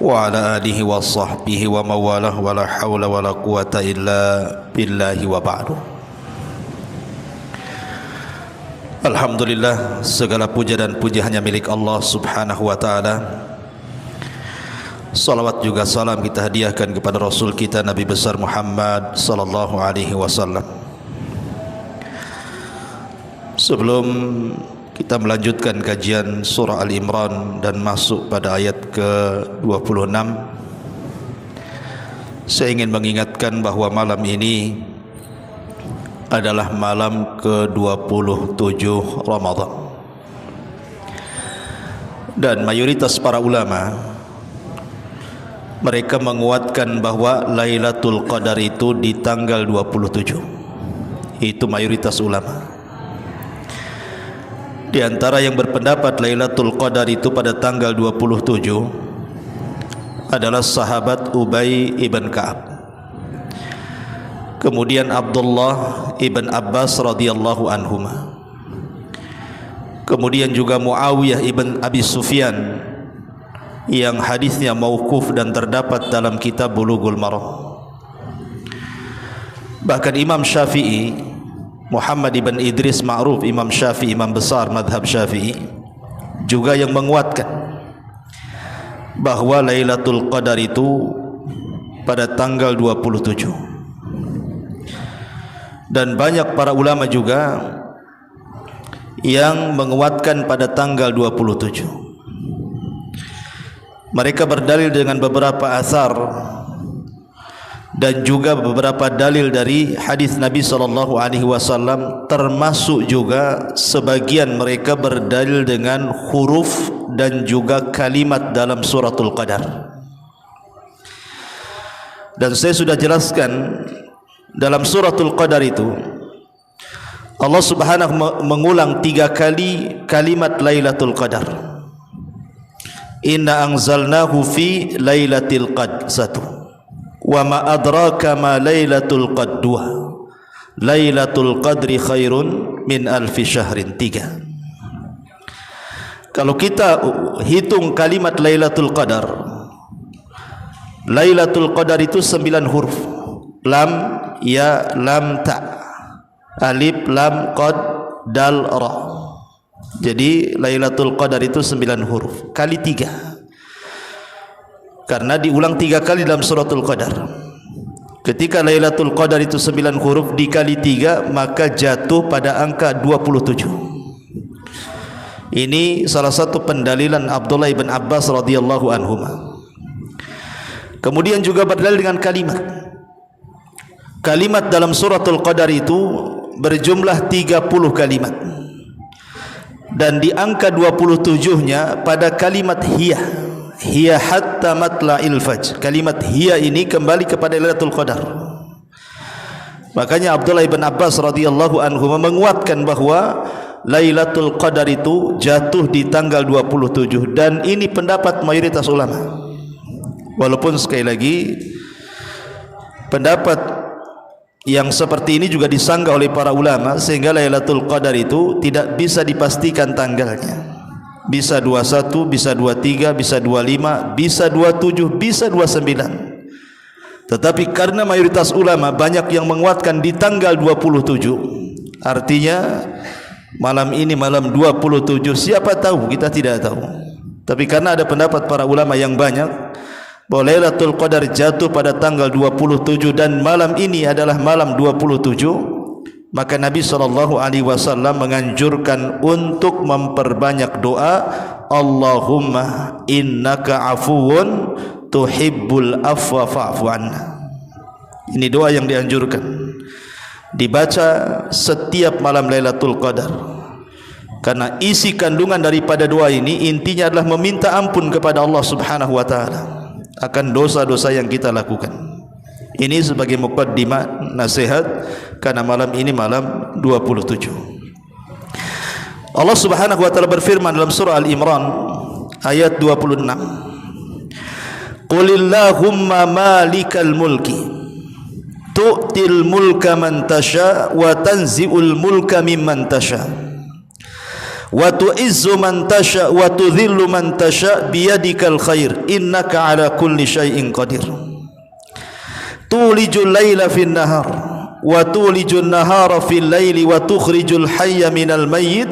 wa ala alihi wa sahbihi wa mawalah wa la hawla wa la quwata illa billahi wa ba'du. Alhamdulillah, segala puja dan puji hanya milik Allah subhanahu wa ta'ala. Salawat juga salam kita hadiahkan kepada Rasul kita Nabi besar Muhammad sallallahu alaihi wasallam. Sebelum kita melanjutkan kajian surah Al-Imran dan masuk pada ayat ke-26, saya ingin mengingatkan bahawa malam ini adalah malam ke-27 Ramadan. Dan mayoritas para ulama mereka menguatkan bahawa Lailatul Qadar itu di tanggal 27. Itu mayoritas ulama. Di antara yang berpendapat Lailatul Qadar itu pada tanggal 27 adalah sahabat Ubay ibn Ka'ab, kemudian Abdullah ibn Abbas radhiyallahu anhuma, kemudian juga Muawiyah ibn Abi Sufyan yang hadisnya mauquf dan terdapat dalam kitab Bulughul Maram. Bahkan Imam Syafi'i Muhammad ibn Idris ma'ruf Imam Syafi'i, imam besar madhab Syafi'i, juga yang menguatkan bahawa Lailatul Qadar itu pada tanggal 27. Dan banyak para ulama juga yang menguatkan pada tanggal 27. Mereka berdalil dengan beberapa asar dan juga beberapa dalil dari hadis Nabi SAW, termasuk juga sebagian mereka berdalil dengan huruf dan juga kalimat dalam suratul Qadar. Dan saya sudah jelaskan dalam suratul Qadar itu Allah Subhanahu mengulang 3 kali kalimat Lailatul Qadar. Inna anzalnahu fi Lailatul Qadr 1. Wa ma adraka ma Lailatul Qadr 2. Lailatul Qadri khairun min alfi syahrin 3. Kalau kita hitung kalimat Lailatul Qadar, Lailatul Qadar itu 9 huruf. Lam, ya, lam, ta, alif, lam, qad, dal, ra. Jadi Lailatul Qadar itu 9 huruf kali 3. Karena diulang 3 kali dalam suratul Qadar. Ketika Lailatul Qadar itu 9 huruf dikali 3, maka jatuh pada angka 27. Ini salah satu pendalilan Abdullah ibn Abbas radhiyallahu anhuma. Kemudian juga berdalil dengan kalimat. Kalimat dalam suratul Qadar itu berjumlah 30 kalimat. Dan di angka 27-nya pada kalimat hiya. Hiya hatta matla'il fajr. Kalimat hiya ini kembali kepada Lailatul Qadar. Makanya Abdullah ibn Abbas radhiyallahu anhu menguatkan bahawa Lailatul Qadar itu jatuh di tanggal 27, dan ini pendapat mayoritas ulama. Walaupun sekali lagi pendapat yang seperti ini juga disanggah oleh para ulama, sehingga Lailatul Qadar itu tidak bisa dipastikan tanggalnya. Bisa 21, bisa 23, bisa 25, bisa 27, bisa 29. Tetapi karena mayoritas ulama banyak yang menguatkan di tanggal 27, artinya malam ini malam 27, siapa tahu, kita tidak tahu. Tapi karena ada pendapat para ulama yang banyak bahwa Lailatul Qadar jatuh pada tanggal 27 dan malam ini adalah malam 27, maka Nabi SAW menganjurkan untuk memperbanyak doa, Allahumma innaka afuwun tuhibbul afwa fa'fu anna. Ini doa yang dianjurkan dibaca setiap malam Lailatul Qadar, karena isi kandungan daripada doa ini intinya adalah meminta ampun kepada Allah Subhanahu wa ta'ala akan dosa-dosa yang kita lakukan. Ini sebagai muqaddimah nasihat, karena malam ini malam 27. Allah Subhanahu wa taala berfirman dalam surah Al-Imran ayat 26. Qulillahumma malikal mulki tu'til mulka man tasha wa tanzi'ul mulka mimman tasha wa tu'izzu man tasha wa tudhillu man tasha biyadikal khair innaka ala kulli syai'in qadir. Tulijul laila fin nahar wa tulijul nahara fil laili wa tukhrijul hayya minal mayyit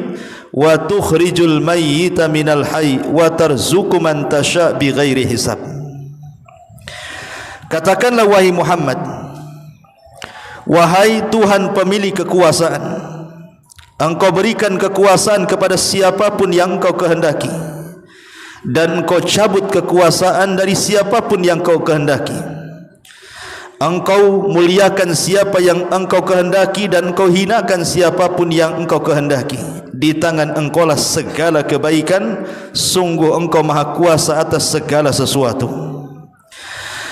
wa tukhrijul mayyita minal hayy wa tarzuqu man tasha bighairi hisab. Katakanlah wahai Muhammad, wahai Tuhan pemilik kekuasaan, Engkau berikan kekuasaan kepada siapapun yang Engkau kehendaki, dan Engkau cabut kekuasaan dari siapapun yang Engkau kehendaki. Engkau muliakan siapa yang Engkau kehendaki, dan Engkau hinakan siapapun yang Engkau kehendaki. Di tangan Engkau lah segala kebaikan, sungguh Engkau maha kuasa atas segala sesuatu.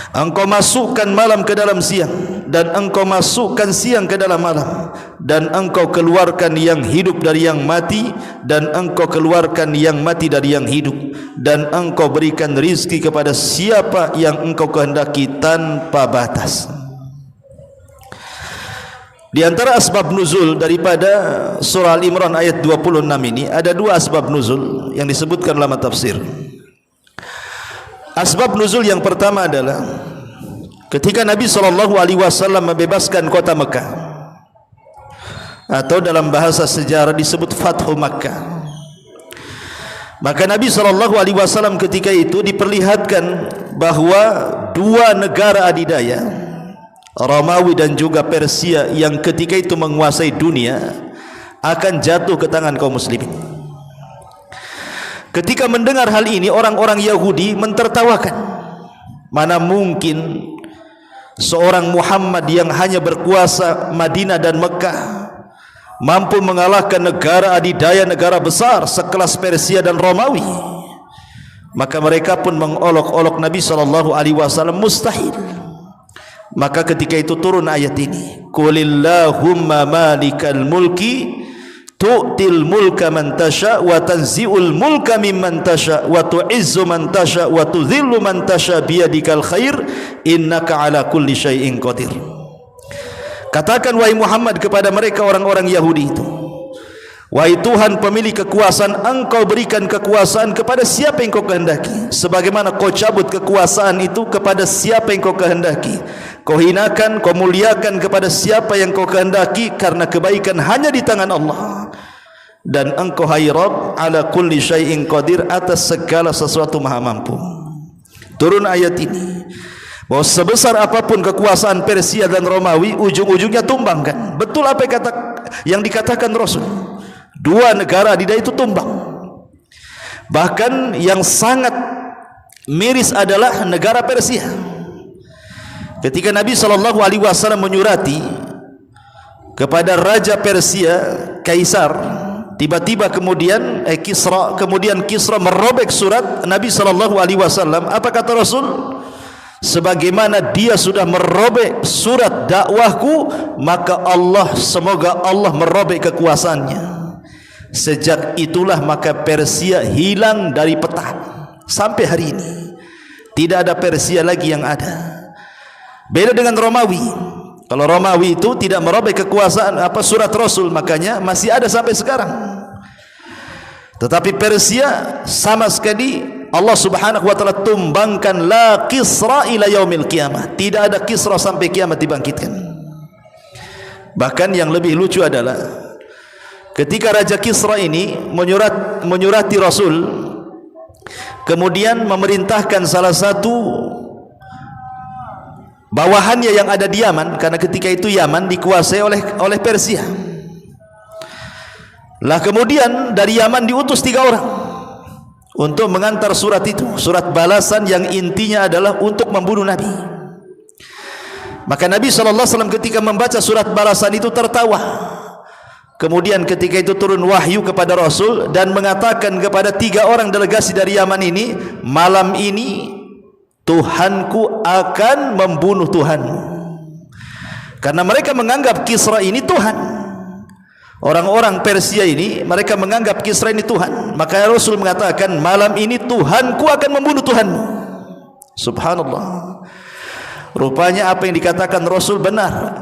Engkau masukkan malam ke dalam siang, dan Engkau masukkan siang ke dalam malam, dan Engkau keluarkan yang hidup dari yang mati, dan Engkau keluarkan yang mati dari yang hidup, dan Engkau berikan rizki kepada siapa yang Engkau kehendaki tanpa batas. Di antara asbab nuzul daripada surah Al-Imran ayat 26 ini ada dua asbab nuzul yang disebutkan dalam tafsir. Asbab nuzul yang pertama adalah ketika Nabi SAW membebaskan kota Mekah, atau dalam bahasa sejarah disebut Fathu Makkah. Maka Nabi SAW ketika itu diperlihatkan bahawa dua negara adidaya, Romawi dan juga Persia, yang ketika itu menguasai dunia, akan jatuh ke tangan kaum muslimin. Ketika mendengar hal ini, orang-orang Yahudi mentertawakan. Mana mungkin seorang Muhammad yang hanya berkuasa Madinah dan Mekah mampu mengalahkan negara adidaya, negara besar sekelas Persia dan Romawi. Maka mereka pun mengolok-olok Nabi SAW. Mustahil. Maka ketika itu turun ayat ini, Qulillahumma malikal mulki tu'til mulka man tasha wa tanzi'ul mulka mimman tasha wa tu'izzu man tasha wa tudhillu man tasha biyadikal khair innaka ala kulli syai'in qadir. Katakan wahai Muhammad kepada mereka orang-orang Yahudi itu, wahai Tuhan pemilik kekuasaan, Engkau berikan kekuasaan kepada siapa yang Kau kehendaki, sebagaimana Kau cabut kekuasaan itu kepada siapa yang Kau kehendaki. Kau hinakan, Kau muliakan kepada siapa yang Kau kehendaki, karena kebaikan hanya di tangan Allah. Dan Engkau hai Rabb ala kulli syai'in qadir, atas segala sesuatu maha mampu. Turun ayat ini bahwa sebesar apapun kekuasaan Persia dan Romawi, ujung-ujungnya tumbang kan. Betul apa yang dikatakan Rasul, dua negara adidaya itu tumbang. Bahkan yang sangat miris adalah negara Persia. Ketika Nabi SAW menyurati kepada Raja Persia, Kaisar, tiba-tiba kemudian Kisra merobek surat Nabi SAW. Apa kata Rasul? Sebagaimana dia sudah merobek surat dakwahku, maka semoga Allah merobek kekuasaannya. Sejak itulah maka Persia hilang dari peta. Sampai hari ini tidak ada Persia lagi yang ada. Beda dengan Romawi. Kalau Romawi itu tidak merobek kekuasaan surat Rasul, makanya masih ada sampai sekarang. Tetapi Persia sama sekali Allah Subhanahu wa taala tumbangkan, la Kisra ila yaumil qiyamah. Tidak ada Kisra sampai kiamat dibangkitkan. Bahkan yang lebih lucu adalah ketika Raja Kisra ini menyurati Rasul, kemudian memerintahkan salah satu bawahannya yang ada di Yaman, karena ketika itu Yaman dikuasai oleh Persia. Lah kemudian dari Yaman diutus 3 orang untuk mengantar surat itu, surat balasan yang intinya adalah untuk membunuh Nabi. Maka Nabi SAW ketika membaca surat balasan itu tertawa. Kemudian ketika itu turun wahyu kepada Rasul dan mengatakan kepada 3 orang delegasi dari Yaman ini, malam ini Tuhanku akan membunuh Tuhanmu. Karena mereka menganggap Kisra ini Tuhan. Orang-orang Persia ini, mereka menganggap Kisra ini Tuhan. Maka Rasul mengatakan, malam ini Tuhanku akan membunuh Tuhanmu. Subhanallah. Rupanya apa yang dikatakan Rasul benar.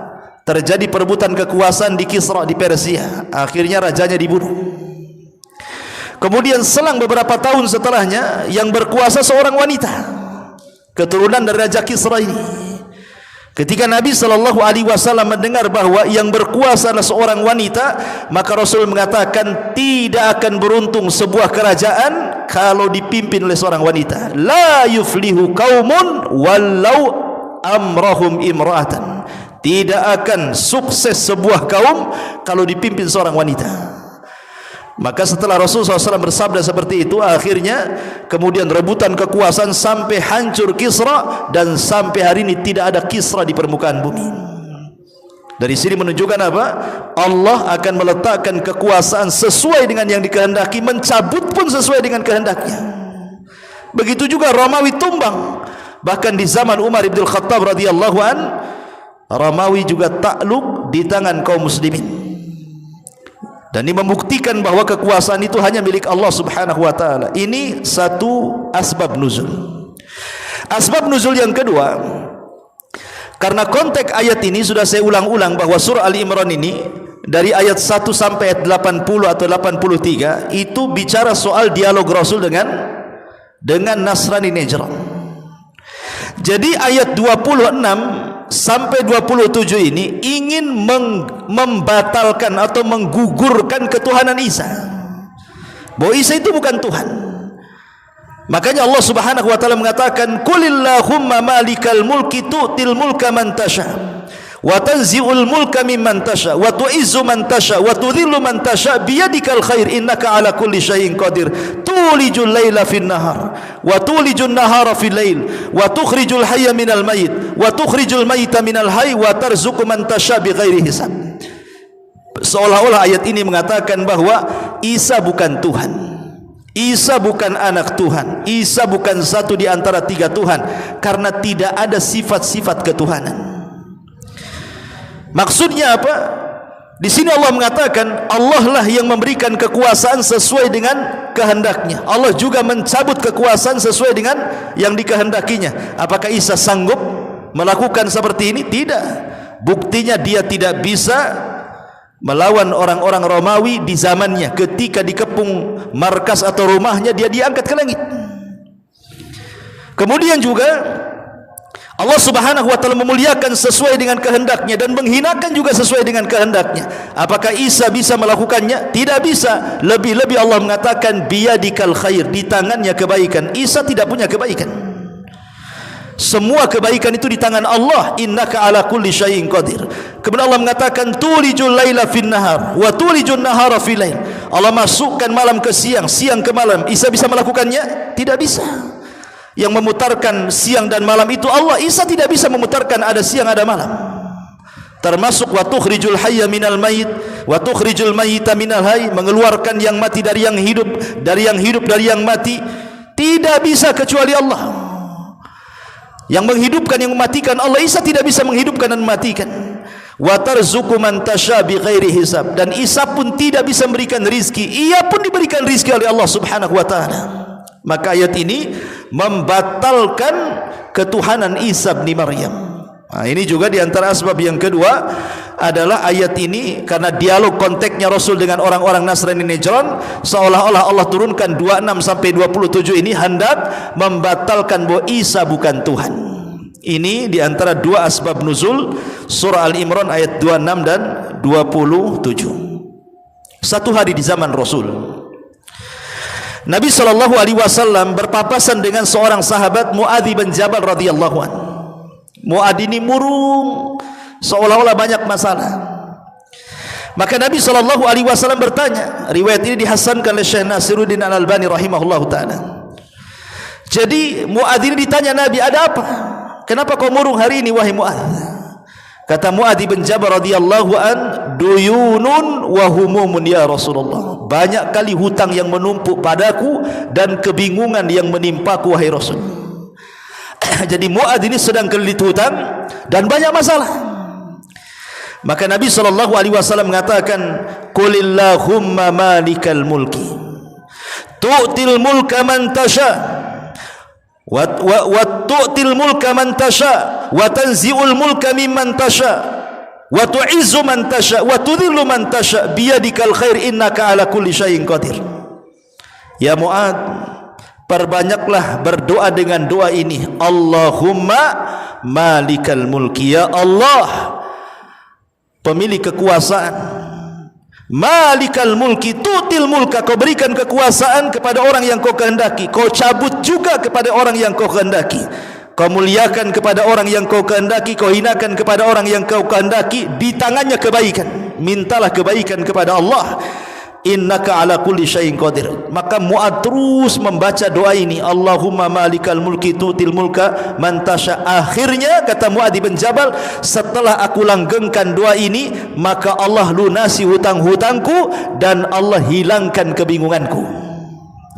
Terjadi perebutan kekuasaan di Kisra, di Persia. Akhirnya rajanya dibunuh. Kemudian selang beberapa tahun setelahnya yang berkuasa seorang wanita keturunan dari Raja Kisra ini. Ketika Nabi SAW mendengar bahwa yang berkuasa adalah seorang wanita, maka Rasul mengatakan tidak akan beruntung sebuah kerajaan kalau dipimpin oleh seorang wanita. La yuflihu qaumun walau amrahum imra'atan. Tidak akan sukses sebuah kaum kalau dipimpin seorang wanita. Maka setelah Rasulullah SAW bersabda seperti itu, akhirnya kemudian rebutan kekuasaan sampai hancur Kisra, dan sampai hari ini tidak ada Kisra di permukaan bumi. Dari sini menunjukkan apa? Allah akan meletakkan kekuasaan sesuai dengan yang dikehendaki, mencabut pun sesuai dengan kehendaknya. Begitu juga Romawi tumbang. Bahkan di zaman Umar bin Khattab radhiyallahu an, Romawi juga takluk di tangan kaum muslimin. Dan ini membuktikan bahwa kekuasaan itu hanya milik Allah Subhanahu wa taala. Ini satu asbab nuzul. Asbab nuzul yang kedua, karena konteks ayat ini sudah saya ulang-ulang bahwa surah Ali Imran ini dari ayat 1 sampai ayat 80 atau 83 itu bicara soal dialog Rasul dengan Nasrani Najran. Jadi ayat 26 sampai 27 ini ingin membatalkan atau menggugurkan ketuhanan Isa, bahwa Isa itu bukan Tuhan. Makanya Allah Subhanahu wa taala mengatakan, "Qulillahumma malikal mulki tu'til mulka man tasha wa tanzi'ul mulka mimman tasha wa tu'izzu man tasha wa tudhillu man tasha biyadikal khair innaka ala kulli syai'in qadir tulijul laila fin nahar wa tulijun nahara fil lail wa tukhrijul hayya minal mayyit wa tukhrijul mayyita minal hayy wa tarzuqu man tasha bighairi hisab." Seolah-olah ayat ini mengatakan bahwa Isa bukan Tuhan, Isa bukan anak Tuhan, Isa bukan satu di antara tiga Tuhan, karena tidak ada sifat-sifat ketuhanan. Maksudnya apa? Di sini Allah mengatakan Allah lah yang memberikan kekuasaan sesuai dengan kehendaknya. Allah juga mencabut kekuasaan sesuai dengan yang dikehendakinya. Apakah Isa sanggup melakukan seperti ini? Tidak. Buktinya dia tidak bisa melawan orang-orang Romawi di zamannya. Ketika dikepung markas atau rumahnya, dia diangkat ke langit. Kemudian juga Allah Subhanahu wa taala memuliakan sesuai dengan kehendaknya dan menghinakan juga sesuai dengan kehendaknya. Apakah Isa bisa melakukannya? Tidak bisa. Lebih-lebih Allah mengatakan biyadikal khair, di tangannya kebaikan. Isa tidak punya kebaikan. Semua kebaikan itu di tangan Allah. Innaka ala kulli syai'in qadir. Kemudian Allah mengatakan tulijul laila fin nahar wa tulijun nahara fil lail. Allah masukkan malam ke siang, siang ke malam. Isa bisa melakukannya? Tidak bisa. Yang memutarkan siang dan malam itu Allah. Isa tidak bisa memutarkan ada siang ada malam. Termasuk wa tukhrijul hayya minal mayyit wa tukhrijul mayyita minal hayy, mengeluarkan yang mati dari yang hidup, dari yang hidup dari yang mati. Tidak bisa kecuali Allah. Yang menghidupkan, yang mematikan Allah. Isa tidak bisa menghidupkan dan mematikan. Wa tarzuqu man tasha bighairi hisab, dan Isa pun tidak bisa memberikan rizki. Ia pun diberikan rizki oleh Allah Subhanahu wa taala. Maka ayat ini membatalkan ketuhanan Isa bin Maryam. Nah, ini juga diantara asbab yang kedua adalah ayat ini karena dialog konteksnya Rasul dengan orang-orang Nasrani Najran, seolah-olah Allah turunkan 26 sampai 27 ini hendak membatalkan bahwa Isa bukan Tuhan. Ini diantara dua asbab nuzul surah Al-Imran ayat 26 dan 27. Satu hari di zaman Rasul, Nabi SAW berpapasan dengan seorang sahabat, Mu'adz bin Jabal radhiyallahu anhu. Mu'adz ini murung, seolah-olah banyak masalah. Maka Nabi SAW bertanya, riwayat ini dihasankan oleh Syekh Nasiruddin Al-Albani rahimahullahu ta'ala. Jadi Mu'adz ini ditanya Nabi, ada apa? Kenapa kau murung hari ini wahai Mu'adz? Kata Mu'adz bin Jabal radhiyallahu an, duyunun wa humumun ya Rasulullah. Banyak kali hutang yang menumpuk padaku dan kebingungan yang menimpaku wahai Rasul. Jadi Mu'adz ini sedang kelilit hutang dan banyak masalah. Maka Nabi SAW mengatakan, Qulillahumma malikal mulki tu'til mulka man tasha wa tu'til mulka man tasha wa tanzi'ul mulka mimman tasha wa tu'izzu man tasha wa tudhillu man tasha biyadikal khair innaka ala kulli syai'in qadir. Ya Mu'ad, perbanyaklah berdoa dengan doa ini. Allahumma malikal mulki, ya Allah pemilik kekuasaan, malikal mulki tutil mulka, kau berikan kekuasaan kepada orang yang kau kehendaki, kau cabut juga kepada orang yang kau kehendaki, kau muliakan kepada orang yang kau kehendaki, kau hinakan kepada orang yang kau kehendaki. Di tangannya kebaikan, mintalah kebaikan kepada Allah. Innaka ala kulli syai'in qadir. Maka Mu'ad terus membaca doa ini, Allahumma malikal mulki tutil mulka man tasha. Akhirnya kata Mu'ad bin Jabal, setelah aku langgengkan doa ini, maka Allah lunasi hutang-hutangku dan Allah hilangkan kebingunganku.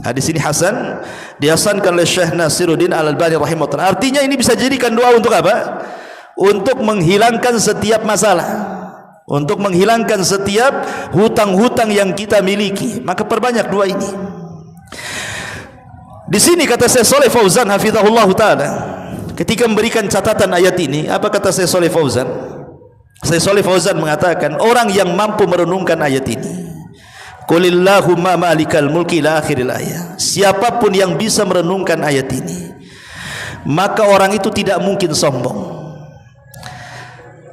Hadis ini hasan, dihasankan oleh Syekh Nasiruddin Al-Albani rahimahullah. Artinya ini bisa jadikan doa untuk apa? Untuk menghilangkan setiap masalah, untuk menghilangkan setiap hutang-hutang yang kita miliki. Maka perbanyak doa ini. Di sini kata Syekh Shalih Fauzan hafizahullah taala, ketika memberikan catatan ayat ini, apa kata Syekh Shalih Fauzan? Syekh Shalih Fauzan mengatakan, orang yang mampu merenungkan ayat ini, Qulillahumma malikal mulki ila akhiril ayat, siapapun yang bisa merenungkan ayat ini, maka orang itu tidak mungkin sombong.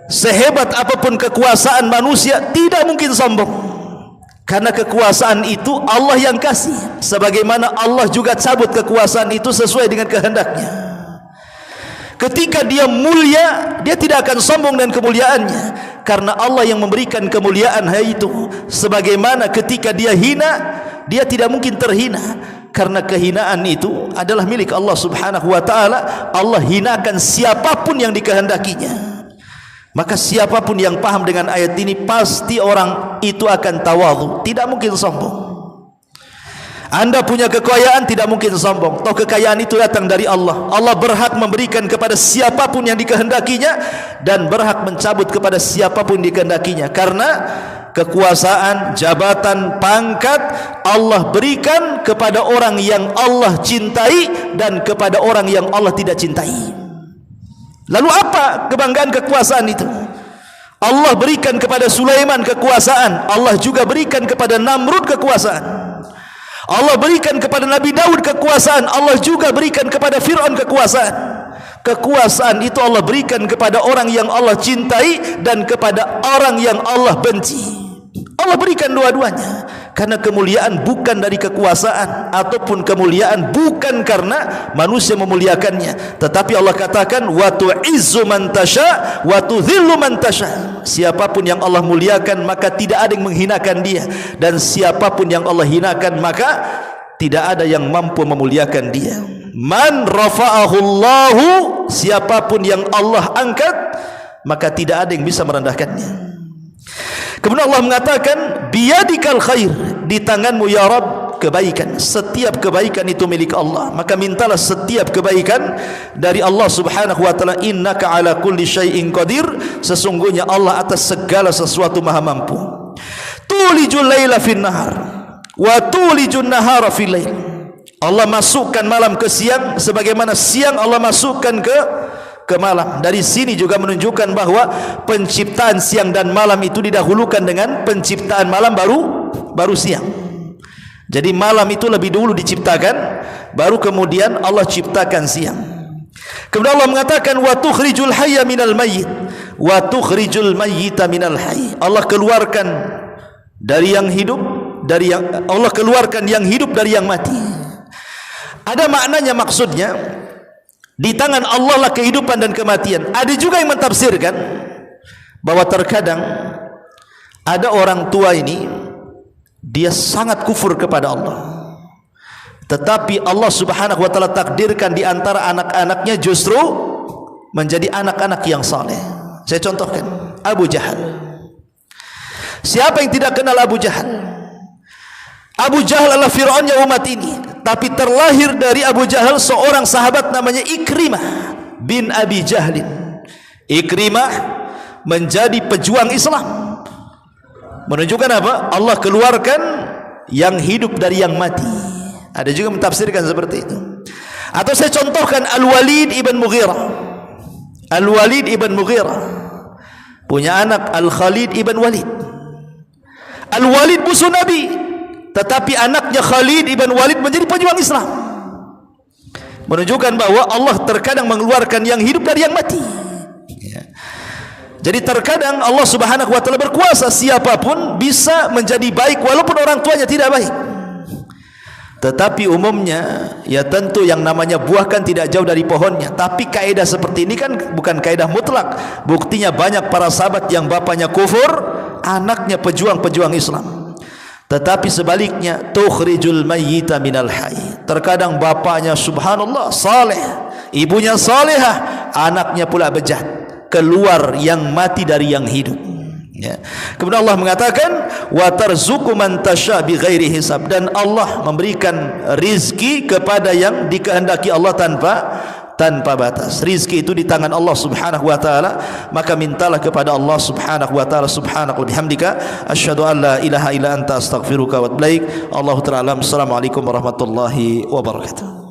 Sehebat apapun kekuasaan manusia, tidak mungkin sombong, karena kekuasaan itu Allah yang kasih, sebagaimana Allah juga cabut kekuasaan itu sesuai dengan kehendaknya. Ketika dia mulia, dia tidak akan sombong dengan kemuliaannya, karena Allah yang memberikan kemuliaan itu. Sebagaimana ketika dia hina, dia tidak mungkin terhina, karena kehinaan itu adalah milik Allah subhanahu wa ta'ala. Allah hinakan siapapun yang dikehendakinya. Maka siapapun yang paham dengan ayat ini, pasti orang itu akan tawadhu, tidak mungkin sombong. Anda punya kekayaan, tidak mungkin sombong. Toh kekayaan itu datang dari Allah. Allah berhak memberikan kepada siapapun yang dikehendakinya, dan berhak mencabut kepada siapapun dikehendakinya. Karena kekuasaan, jabatan, pangkat Allah berikan kepada orang yang Allah cintai dan kepada orang yang Allah tidak cintai. Lalu apa kebanggaan kekuasaan itu? Allah berikan kepada Sulaiman kekuasaan, Allah juga berikan kepada Namrud kekuasaan. Allah berikan kepada Nabi Daud kekuasaan, Allah juga berikan kepada Fir'aun kekuasaan. Kekuasaan itu Allah berikan kepada orang yang Allah cintai dan kepada orang yang Allah benci. Allah berikan dua-duanya, karena kemuliaan bukan dari kekuasaan, ataupun kemuliaan bukan karena manusia memuliakannya, tetapi Allah katakan wa tu'izzu man tasha wa tudhillu man tasha. Siapapun yang Allah muliakan, maka tidak ada yang menghinakan dia, dan siapapun yang Allah hinakan, maka tidak ada yang mampu memuliakan dia. Man rafa'ahu Allahu, siapapun yang Allah angkat, maka tidak ada yang bisa merendahkannya. Kemudian Allah mengatakan, biyadikal khair, di tanganmu ya Rabb kebaikan. Setiap kebaikan itu milik Allah, maka mintalah setiap kebaikan dari Allah subhanahu wa ta'ala. Innaka ala kulli syai'in qadir, sesungguhnya Allah atas segala sesuatu maha mampu. Tulijul laila fin nahar wa tulijun nahara fil lail. Allah masukkan malam ke siang, sebagaimana siang Allah masukkan ke malam. Dari sini juga menunjukkan bahwa penciptaan siang dan malam itu didahulukan dengan penciptaan malam baru siang. Jadi malam itu lebih dulu diciptakan, baru kemudian Allah ciptakan siang. Kemudian Allah mengatakan wa tukhrijul hayya minal mayyit wa tukhrijul mayyita minal hayy. Allah keluarkan dari yang hidup, Allah keluarkan yang hidup dari yang mati. Ada maknanya, maksudnya di tangan Allah lah kehidupan dan kematian. Ada juga yang mentafsirkan bahwa terkadang ada orang tua ini, dia sangat kufur kepada Allah, tetapi Allah subhanahu wa ta'ala takdirkan di antara anak-anaknya justru menjadi anak-anak yang saleh. Saya contohkan Abu Jahal. Siapa yang tidak kenal Abu Jahal? Abu Jahal adalah Fir'aunnya umat ini, tapi terlahir dari Abu Jahal seorang sahabat namanya Ikrimah bin Abi Jahlin. Ikrimah menjadi pejuang Islam. Menunjukkan apa? Allah keluarkan yang hidup dari yang mati. Ada juga mentafsirkan seperti itu. Atau saya contohkan Al-Walid ibn Mughirah. Al-Walid ibn Mughirah punya anak Al-Khalid ibn Walid. Al-Walid musuh Nabi, tetapi anaknya Khalid ibn Walid menjadi pejuang Islam, menunjukkan bahwa Allah terkadang mengeluarkan yang hidup dari yang mati. Ya. Jadi terkadang Allah Subhanahu wa taala berkuasa, siapapun bisa menjadi baik walaupun orang tuanya tidak baik. Tetapi umumnya ya tentu yang namanya buah kan tidak jauh dari pohonnya. Tapi kaidah seperti ini kan bukan kaidah mutlak. Buktinya banyak para sahabat yang bapaknya kufur, anaknya pejuang-pejuang Islam. Tetapi sebaliknya, tukhrijul mayyita minal hayy. Terkadang bapaknya subhanallah saleh, ibunya salehah, anaknya pula bejat, keluar yang mati dari yang hidup. Ya. Kemudian Allah mengatakan wa tarzuqu man tasya bighairi hisab, dan Allah memberikan rizki kepada yang dikehendaki Allah tanpa batas. Rizki itu di tangan Allah Subhanahu wa taala, maka mintalah kepada Allah Subhanahu wa taala. Subhanaka wa bihamdika asyhadu an la ilaha illa anta astaghfiruka wa atubu ilaik. Allahu ta'ala. Assalamualaikum warahmatullahi wabarakatuh.